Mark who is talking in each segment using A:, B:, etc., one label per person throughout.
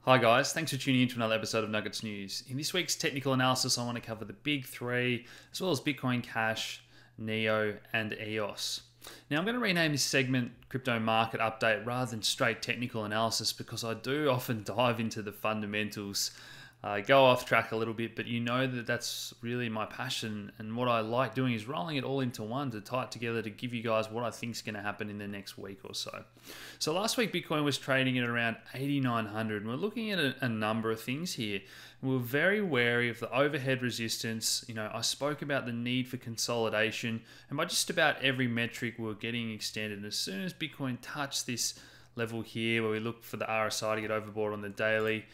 A: Hi guys, thanks for tuning in to another episode of Nuggets News. In this week's technical analysis, I want to cover the big three, as well as Bitcoin Cash, NEO, and EOS. Now I'm going to rename this segment Crypto Market Update rather than straight technical analysis because I do often dive into the fundamentals, go off track a little bit, but you know that that's really my passion, and what I like doing is rolling it all into one to tie it together to give you guys what I think is going to happen in the next week or so. So last week Bitcoin was trading at around 8,900 and we're looking at a number of things here. We were very wary of the overhead resistance. I spoke about the need for consolidation, and by just about every metric we were getting extended. And as soon as Bitcoin touched this level here where we look for the RSI to get overbought on the daily,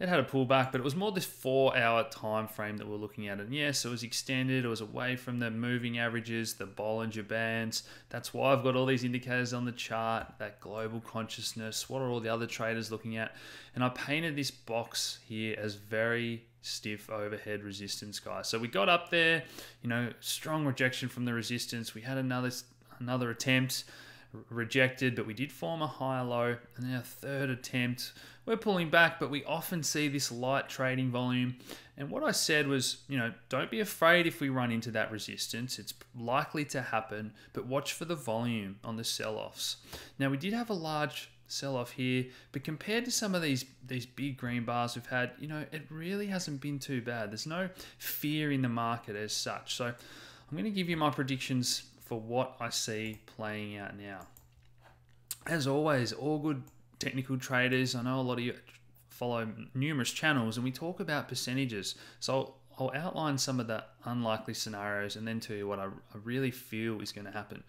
A: it had a pullback, but it was more this 4-hour time frame that we're looking at. And yes, it was extended. It was away from the moving averages, the Bollinger Bands. That's why I've got all these indicators on the chart, that global consciousness. What are all the other traders looking at? And I painted this box here as very stiff overhead resistance, guys. So we got up there, strong rejection from the resistance. We had another attempt, rejected, but we did form a higher low, and then our third attempt we're pulling back, but we often see this light trading volume. And what I said was, don't be afraid if we run into that resistance. It's likely to happen, but watch for the volume on the sell-offs. Now we did have a large sell-off here, but compared to some of these big green bars we've had, it really hasn't been too bad. There's no fear in the market as such. So I'm going to give you my predictions for what I see playing out now. As always, all good technical traders, I know a lot of you follow numerous channels and we talk about percentages. So I'll outline some of the unlikely scenarios and then tell you what I really feel is going to happen.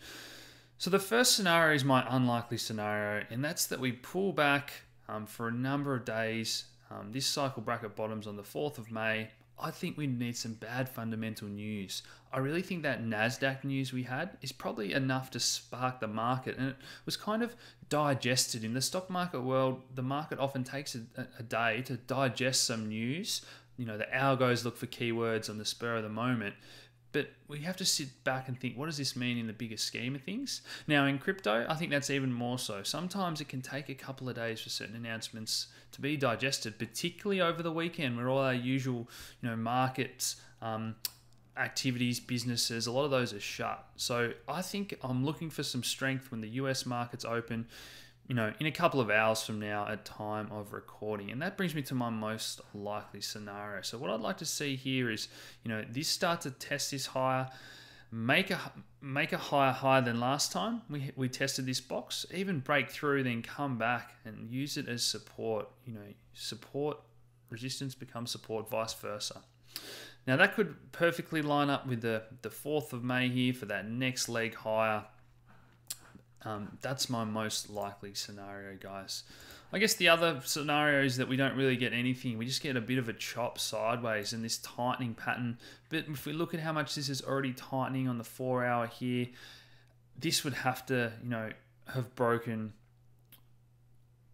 A: So the first scenario is my unlikely scenario, and that's that we pull back for a number of days. This cycle bracket bottoms on the 4th of May. I think we need some bad fundamental news. I really think that NASDAQ news we had is probably enough to spark the market, and it was kind of digested. In the stock market world, the market often takes a day to digest some news. The algos look for keywords on the spur of the moment, but we have to sit back and think, what does this mean in the bigger scheme of things? Now in crypto, I think that's even more so. Sometimes it can take a couple of days for certain announcements to be digested, particularly over the weekend where all our usual, markets, activities, businesses, a lot of those are shut. So I think I'm looking for some strength when the US markets open, in a couple of hours from now at time of recording. And that brings me to my most likely scenario. So what I'd like to see here is, this start to test this higher, make a higher high than last time we tested this box, even break through, then come back and use it as support. Support, resistance becomes support, vice versa. Now that could perfectly line up with the 4th of May here for that next leg higher. That's my most likely scenario, guys. I guess the other scenario is that we don't really get anything. We just get a bit of a chop sideways in this tightening pattern. But if we look at how much this is already tightening on the 4-hour here, this would have to, have broken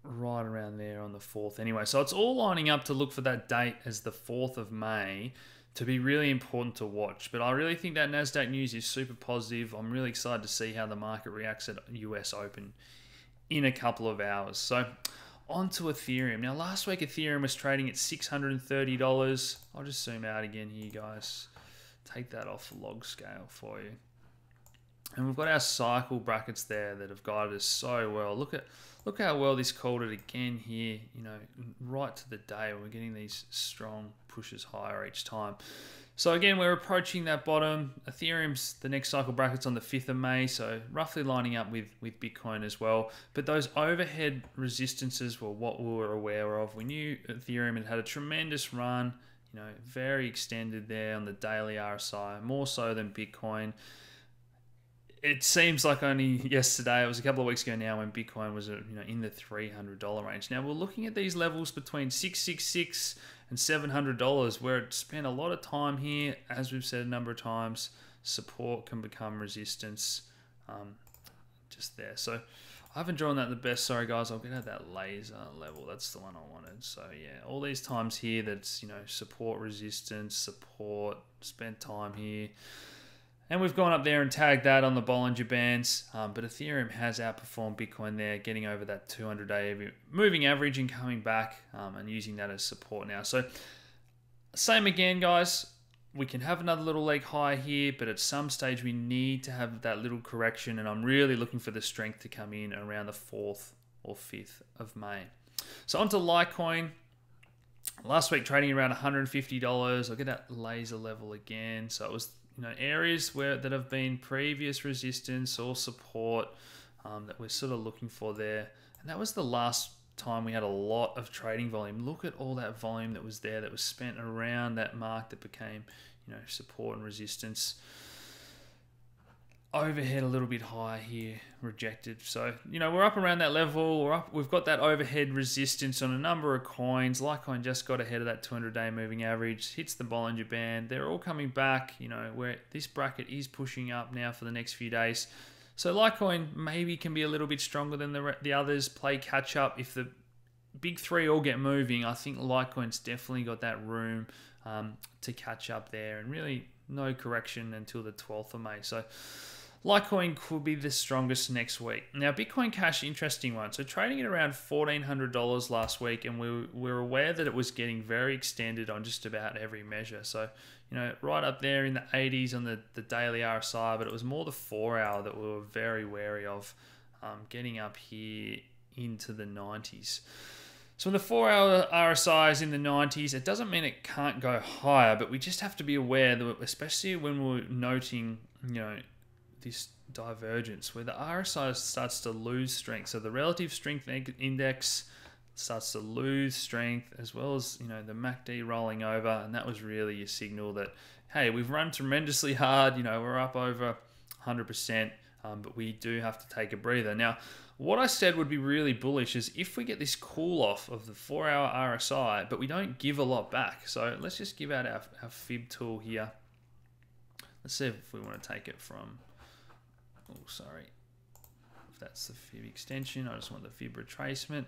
A: right around there on the 4th anyway. So it's all lining up to look for that date as the 4th of May to be really important to watch. But I really think that NASDAQ news is super positive. I'm really excited to see how the market reacts at US Open in a couple of hours. So on to Ethereum. Now last week Ethereum was trading at $630. I'll just zoom out again here, guys. Take that off the log scale for you. And we've got our cycle brackets there that have guided us so well. Look how well this called it again here, right to the day. We're getting these strong pushes higher each time. So again, we're approaching that bottom. Ethereum's the next cycle bracket's on the 5th of May, so roughly lining up with Bitcoin as well. But those overhead resistances were what we were aware of. We knew Ethereum had a tremendous run, very extended there on the daily RSI, more so than Bitcoin. It seems like only yesterday, it was a couple of weeks ago now, when Bitcoin was in the $300 range. Now we're looking at these levels between $666 and $700, where it spent a lot of time here. As we've said a number of times, support can become resistance, just there. So I haven't drawn that the best. Sorry guys, I'll get at that laser level. That's the one I wanted. So yeah, all these times here, that's support, resistance, support. Spent time here. And we've gone up there and tagged that on the Bollinger Bands, but Ethereum has outperformed Bitcoin there, getting over that 200-day moving average and coming back and using that as support now. So same again, guys. We can have another little leg high here, but at some stage we need to have that little correction, and I'm really looking for the strength to come in around the 4th or 5th of May. So onto Litecoin. Last week trading around $150. I'll get that laser level again. So it was, areas that have been previous resistance or support that we're sort of looking for there. And that was the last time we had a lot of trading volume. Look at all that volume that was there, that was spent around that mark that became, support and resistance. Overhead a little bit higher here, rejected. So, we're up around that level. We've got that overhead resistance on a number of coins. Litecoin just got ahead of that 200-day moving average, hits the Bollinger Band. They're all coming back, where this bracket is pushing up now for the next few days. So Litecoin maybe can be a little bit stronger than the others, play catch up. If the big three all get moving, I think Litecoin's definitely got that room to catch up there, and really no correction until the 12th of May. So Litecoin could be the strongest next week. Now, Bitcoin Cash, interesting one. So trading at around $1,400 last week, and we're aware that it was getting very extended on just about every measure. So, right up there in the 80s on the daily RSI, but it was more the 4-hour that we were very wary of, getting up here into the 90s. So when the 4-hour RSI is in the 90s, it doesn't mean it can't go higher, but we just have to be aware that, especially when we're noting, this divergence where the RSI starts to lose strength. So the relative strength index starts to lose strength, as well as, the MACD rolling over. And that was really a signal that, hey, we've run tremendously hard. We're up over 100%, but we do have to take a breather. Now, what I said would be really bullish is if we get this cool off of the 4-hour RSI, but we don't give a lot back. So let's just give out our fib tool here. Let's see if we want to take it from, if that's the fib extension. I just want the fib retracement.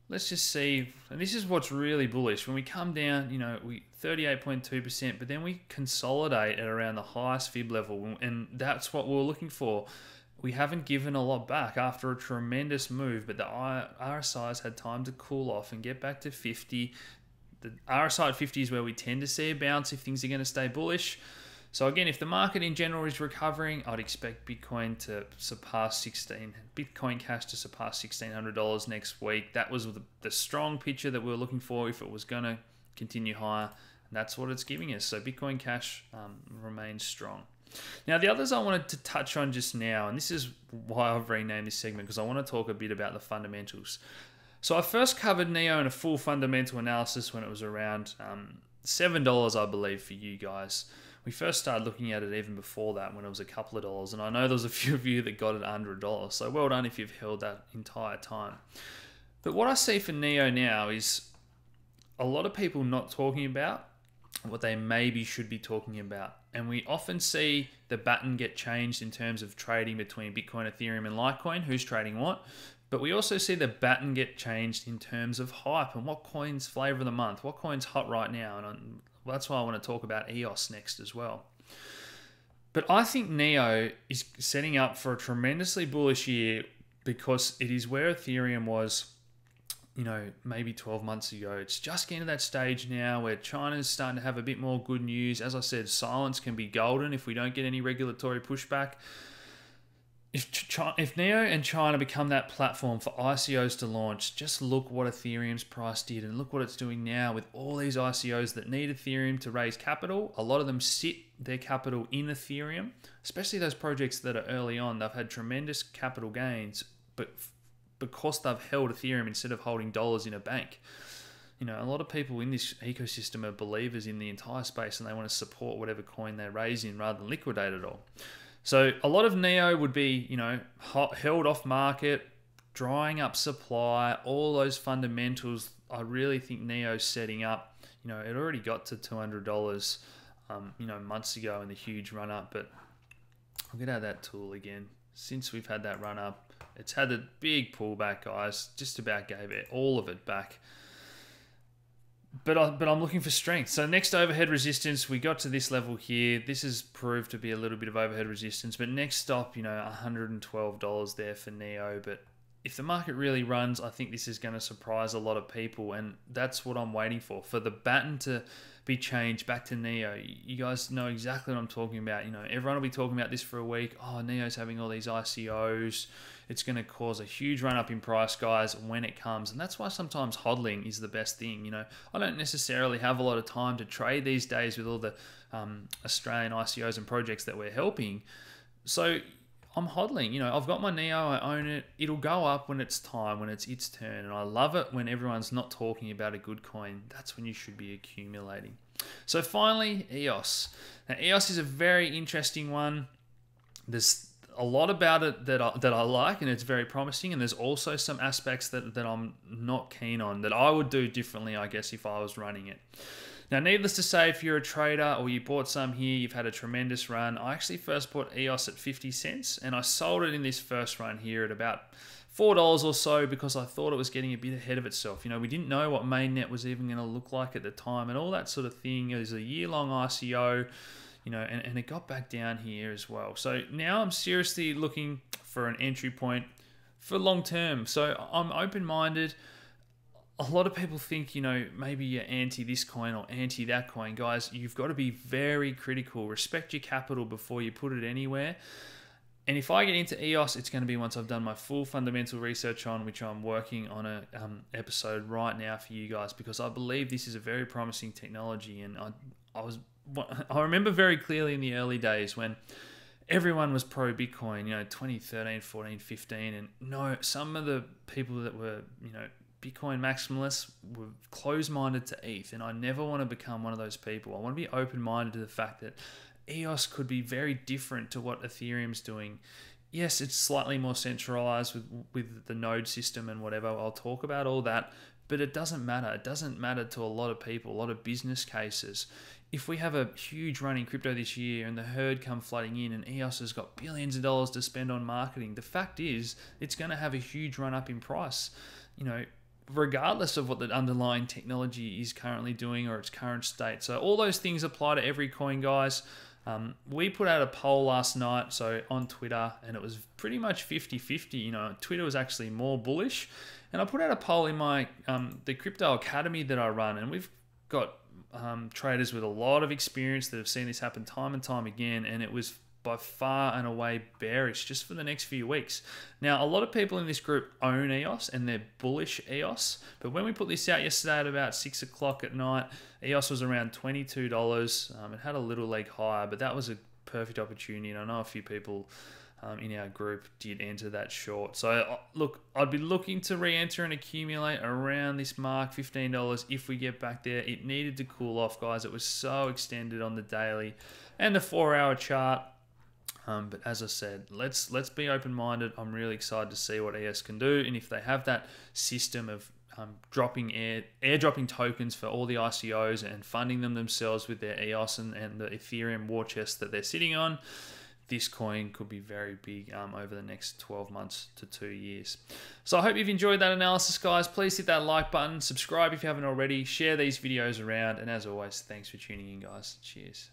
A: Let's just see, and this is what's really bullish. When we come down, we 38.2%, but then we consolidate at around the highest fib level, and that's what we're looking for. We haven't given a lot back after a tremendous move, but the RSI has had time to cool off and get back to 50. The RSI at 50 is where we tend to see a bounce if things are going to stay bullish. So again, if the market in general is recovering, I'd expect Bitcoin to surpass Bitcoin Cash to surpass $1,600 next week. That was the strong picture that we were looking for if it was going to continue higher. And that's what it's giving us. So Bitcoin Cash remains strong. Now, the others I wanted to touch on just now, and this is why I've renamed this segment, because I want to talk a bit about the fundamentals. So I first covered NEO in a full fundamental analysis when it was around $7, I believe, for you guys. We first started looking at it even before that when it was a couple of dollars, and I know there was a few of you that got it under $1, so well done if you've held that entire time. But what I see for NEO now is a lot of people not talking about what they maybe should be talking about. And we often see the baton get changed in terms of trading between Bitcoin, Ethereum, and Litecoin, who's trading what. But we also see the baton get changed in terms of hype and what coin's flavor of the month, what coin's hot right now. And that's why I want to talk about EOS next as well. But I think NEO is setting up for a tremendously bullish year because it is where Ethereum was, maybe 12 months ago. It's just getting to that stage now where China's starting to have a bit more good news. As I said, silence can be golden if we don't get any regulatory pushback. If NEO and China become that platform for ICOs to launch, just look what Ethereum's price did and look what it's doing now with all these ICOs that need Ethereum to raise capital. A lot of them sit their capital in Ethereum, especially those projects that are early on. They've had tremendous capital gains, but because they've held Ethereum instead of holding dollars in a bank. A lot of people in this ecosystem are believers in the entire space and they want to support whatever coin they raise in rather than liquidate it all. So a lot of NEO would be, held off market, drying up supply, all those fundamentals. I really think NEO's setting up. It already got to $200, months ago in the huge run up, but I'll get out that tool again. Since we've had that run up, it's had a big pullback, guys. Just about gave it all of it back. But I'm looking for strength. So next overhead resistance, we got to this level here. This has proved to be a little bit of overhead resistance. But next stop, $112 there for NEO. But if the market really runs, I think this is going to surprise a lot of people. And that's what I'm waiting for the baton to be changed back to NEO. You guys know exactly what I'm talking about. Everyone will be talking about this for a week. Oh, NEO's having all these ICOs. It's going to cause a huge run up in price, guys, when it comes. And that's why sometimes hodling is the best thing. I don't necessarily have a lot of time to trade these days with all the Australian ICOs and projects that we're helping. So I'm hodling. I've got my NEO, I own it. It'll go up when it's time, when it's its turn. And I love it when everyone's not talking about a good coin. That's when you should be accumulating. So finally, EOS. Now, EOS is a very interesting one. There's a lot about it that I like, and it's very promising. And there's also some aspects that I'm not keen on, that I would do differently, I guess, if I was running it. Now, needless to say, if you're a trader or you bought some here, you've had a tremendous run. I actually first bought EOS at 50 cents, and I sold it in this first run here at about $4 or so, because I thought it was getting a bit ahead of itself. We didn't know what mainnet was even going to look like at the time and all that sort of thing. It was a year-long ICO. And it got back down here as well. So now I'm seriously looking for an entry point for long term. So I'm open-minded. A lot of people think, maybe you're anti this coin or anti that coin. Guys, you've got to be very critical. Respect your capital before you put it anywhere. And if I get into EOS, it's going to be once I've done my full fundamental research on, which I'm working on a episode right now for you guys, because I believe this is a very promising technology. And I remember very clearly in the early days when everyone was pro Bitcoin, 2013, 14, 15. And no, some of the people that were, Bitcoin maximalists were closed-minded to ETH. And I never want to become one of those people. I want to be open-minded to the fact that EOS could be very different to what Ethereum's doing. Yes, it's slightly more centralized with the node system and whatever. I'll talk about all that. But it doesn't matter. It doesn't matter to a lot of people, a lot of business cases. If we have a huge run in crypto this year and the herd come flooding in and EOS has got billions of dollars to spend on marketing, the fact is it's going to have a huge run up in price, regardless of what the underlying technology is currently doing or its current state. So all those things apply to every coin, guys. We put out a poll last night, so on Twitter, and it was pretty much 50-50. Twitter was actually more bullish. And I put out a poll in my the crypto academy that I run, and we've got traders with a lot of experience that have seen this happen time and time again, and it was by far and away bearish just for the next few weeks. Now, a lot of people in this group own EOS and they're bullish EOS, but when we put this out yesterday at about 6 o'clock at night, EOS was around $22. It had a little leg higher, but that was a perfect opportunity, and I know a few people in our group did enter that short. So look, I'd be looking to re-enter and accumulate around this mark, $15, if we get back there. It needed to cool off, guys. It was so extended on the daily and the 4-hour chart. But as I said, let's be open-minded. I'm really excited to see what EOS can do, and if they have that system of airdropping tokens for all the ICOs and funding them themselves with their EOS and the Ethereum war chest that they're sitting on, this coin could be very big over the next 12 months to 2 years. So I hope you've enjoyed that analysis, guys. Please hit that like button, subscribe if you haven't already, share these videos around, and as always, thanks for tuning in, guys. Cheers.